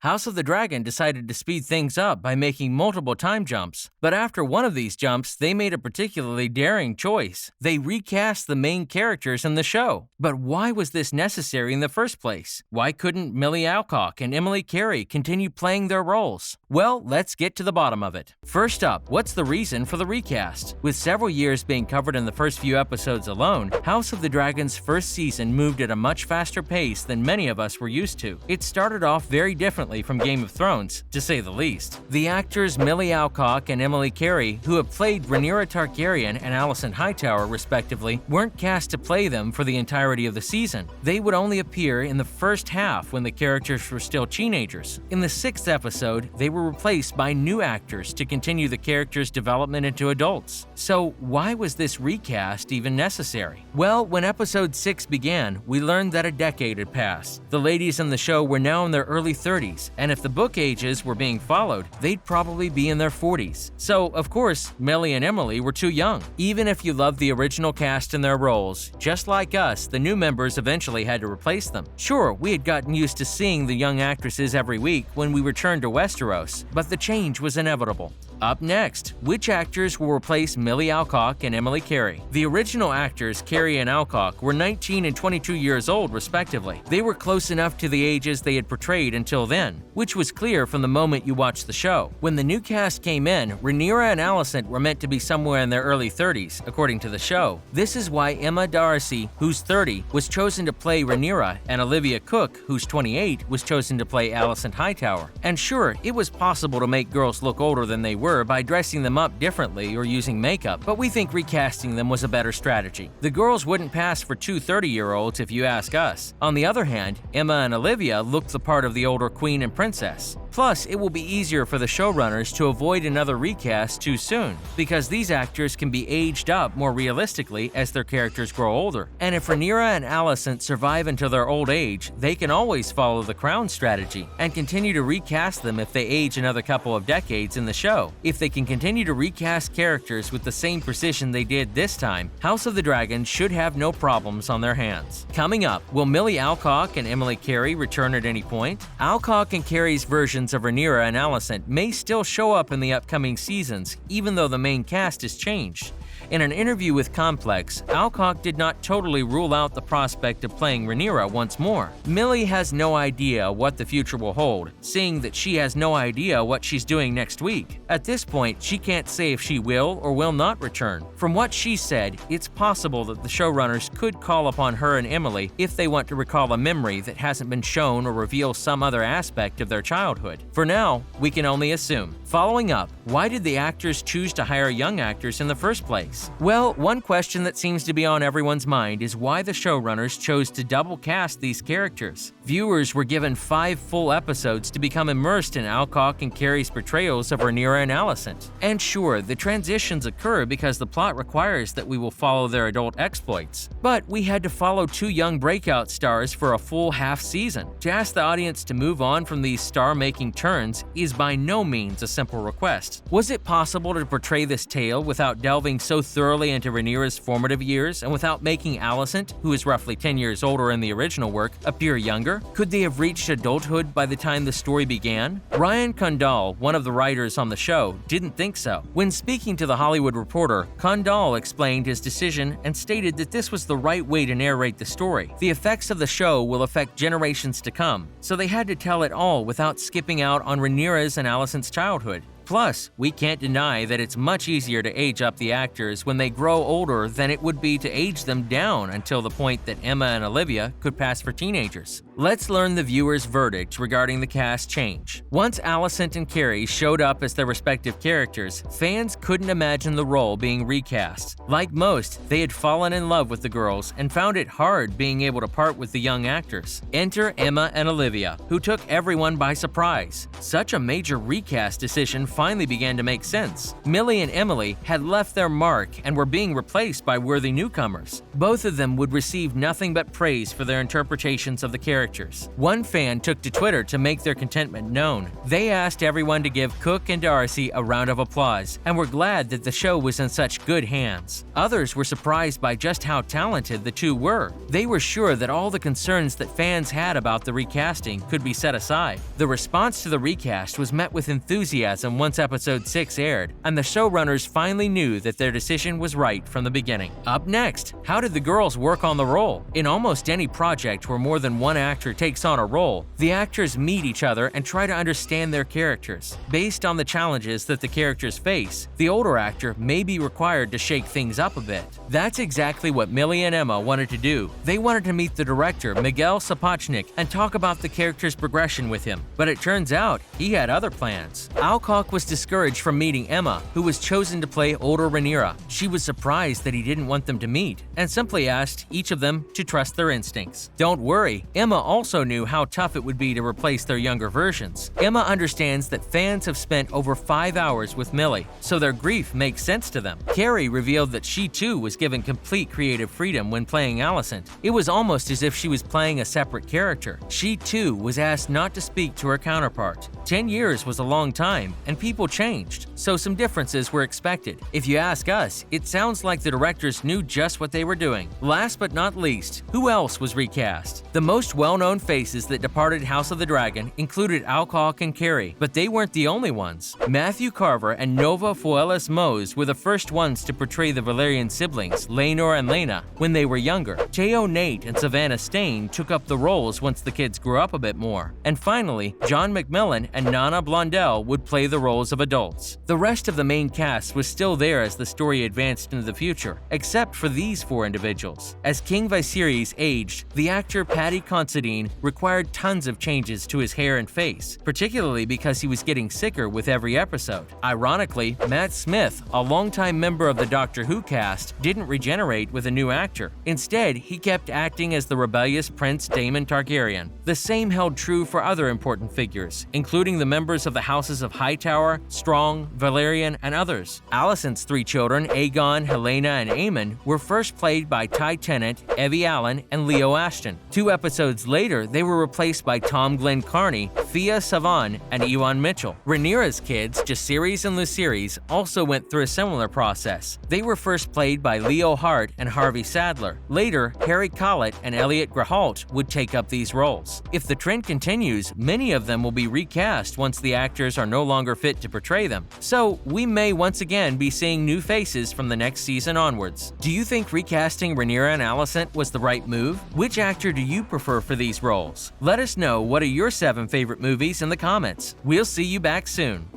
House of the Dragon decided to speed things up by making multiple time jumps, but after one of these jumps, they made a particularly daring choice. They recast the main characters in the show. But why was this necessary in the first place? Why couldn't Millie Alcock and Emily Carey continue playing their roles? Well, let's get to the bottom of it. First up, what's the reason for the recast? With several years being covered in the first few episodes alone, House of the Dragon's first season moved at a much faster pace than many of us were used to. It started off very differently from Game of Thrones, to say the least. The actors Millie Alcock and Emily Carey, who have played Rhaenyra Targaryen and Alicent Hightower respectively, weren't cast to play them for the entirety of the season. They would only appear in the first half when the characters were still teenagers. In the 6th episode, they were replaced by new actors to continue the characters' development into adults. So why was this recast even necessary? Well, when episode 6 began, we learned that a decade had passed. The ladies in the show were now in their early 30s, and if the book ages were being followed, they'd probably be in their 40s. So, of course, Millie and Emily were too young. Even if you loved the original cast and their roles, just like us, the new members eventually had to replace them. Sure, we had gotten used to seeing the young actresses every week when we returned to Westeros, but the change was inevitable. Up next, which actors will replace Millie Alcock and Emily Carey? The original actors, Carey and Alcock, were 19 and 22 years old, respectively. They were close enough to the ages they had portrayed until then, which was clear from the moment you watched the show. When the new cast came in, Rhaenyra and Alicent were meant to be somewhere in their early 30s, according to the show. This is why Emma Darcy, who's 30, was chosen to play Rhaenyra, and Olivia Cooke, who's 28, was chosen to play Alicent Hightower. And sure, it was possible to make girls look older than they were by dressing them up differently or using makeup, but we think recasting them was a better strategy. The girls wouldn't pass for two 30-year-olds if you ask us. On the other hand, Emma and Olivia looked the part of the older queen and princess. Plus, it will be easier for the showrunners to avoid another recast too soon, because these actors can be aged up more realistically as their characters grow older. And if Rhaenyra and Alicent survive until their old age, they can always follow the Crown strategy and continue to recast them if they age another couple of decades in the show. If they can continue to recast characters with the same precision they did this time, House of the Dragon should have no problems on their hands. Coming up, will Millie Alcock and Emily Carey return at any point? Alcock and Carey's versions of Rhaenyra and Alicent may still show up in the upcoming seasons, even though the main cast has changed. In an interview with Complex, Alcock did not totally rule out the prospect of playing Rhaenyra once more. Millie has no idea what the future will hold, seeing that she has no idea what she's doing next week. At this point, she can't say if she will or will not return. From what she said, it's possible that the showrunners could call upon her and Emily if they want to recall a memory that hasn't been shown or reveal some other aspect of their childhood. For now, we can only assume. Following up, why did the actors choose to hire young actors in the first place? Well, one question that seems to be on everyone's mind is why the showrunners chose to double cast these characters. Viewers were given 5 full episodes to become immersed in Alcock and Carey's portrayals of Rhaenyra and Alicent. And sure, the transitions occur because the plot requires that we will follow their adult exploits. But we had to follow 2 young breakout stars for a full half season. To ask the audience to move on from these star-making turns is by no means a simple request. Was it possible to portray this tale without delving so thoroughly into Rhaenyra's formative years and without making Alicent, who is roughly 10 years older in the original work, appear younger? Could they have reached adulthood by the time the story began? Ryan Condal, one of the writers on the show, didn't think so. When speaking to The Hollywood Reporter, Condal explained his decision and stated that this was the right way to narrate the story. The effects of the show will affect generations to come, so they had to tell it all without skipping out on Rhaenyra's and Alicent's childhood. Plus, we can't deny that it's much easier to age up the actors when they grow older than it would be to age them down until the point that Emma and Olivia could pass for teenagers. Let's learn the viewer's verdict regarding the cast change. Once Alicent and Carey showed up as their respective characters, fans couldn't imagine the role being recast. Like most, they had fallen in love with the girls and found it hard being able to part with the young actors. Enter Emma and Olivia, who took everyone by surprise. Such a major recast decision finally began to make sense. Millie and Emily had left their mark and were being replaced by worthy newcomers. Both of them would receive nothing but praise for their interpretations of the characters. One fan took to Twitter to make their contentment known. They asked everyone to give Cook and Darcy a round of applause and were glad that the show was in such good hands. Others were surprised by just how talented the two were. They were sure that all the concerns that fans had about the recasting could be set aside. The response to the recast was met with enthusiasm once episode 6 aired, and the showrunners finally knew that their decision was right from the beginning. Up next, how did the girls work on the role? In almost any project where more than one actor takes on a role, the actors meet each other and try to understand their characters. Based on the challenges that the characters face, the older actor may be required to shake things up a bit. That's exactly what Millie and Emma wanted to do. They wanted to meet the director, Miguel Sapochnik, and talk about the character's progression with him. But it turns out he had other plans. Alcock was discouraged from meeting Emma, who was chosen to play older Rhaenyra. She was surprised that he didn't want them to meet, and simply asked each of them to trust their instincts. Don't worry, Emma also knew how tough it would be to replace their younger versions. Emma understands that fans have spent over 5 hours with Millie, so their grief makes sense to them. Carey revealed that she too was given complete creative freedom when playing Alicent. It was almost as if she was playing a separate character. She too was asked not to speak to her counterpart. 10 years was a long time, and people changed, so some differences were expected. If you ask us, it sounds like the directors knew just what they were doing. Last but not least, who else was recast? The most well-known faces that departed House of the Dragon included Alcock and Carey, but they weren't the only ones. Matthew Carver and Nova Foelis Mose were the first ones to portray the Valyrian siblings, Laenor and Laena, when they were younger. Teo Nate and Savannah Stain took up the roles once the kids grew up a bit more. And finally, John McMillan and Nana Blondell would play the roles of adults. The rest of the main cast was still there as the story advanced into the future, except for these 4 individuals. As King Viserys aged, the actor Paddy Considine required tons of changes to his hair and face, particularly because he was getting sicker with every episode. Ironically, Matt Smith, a longtime member of the Doctor Who cast, didn't regenerate with a new actor. Instead, he kept acting as the rebellious Prince Daemon Targaryen. The same held true for other important figures, including the members of the houses of Hightower, Strong, Valerian, and others. Alicent's 3 children, Aegon, Helena, and Aemon, were first played by Ty Tennant, Evie Allen, and Leo Ashton. 2 episodes later, they were replaced by Tom Glenn Carney, Thea Savan, and Ewan Mitchell. Rhaenyra's kids, Jacaerys and Lucerys, also went through a similar process. They were first played by Leo Hart and Harvey Sadler. Later, Harry Collett and Elliot Grahalt would take up these roles. If the trend continues, many of them will be recast once the actors are no longer fit to portray them. So, we may once again be seeing new faces from the next season onwards. Do you think recasting Rhaenyra and Alicent was the right move? Which actor do you prefer for these roles? Let us know what are your 7 favorite movies in the comments. We'll see you back soon.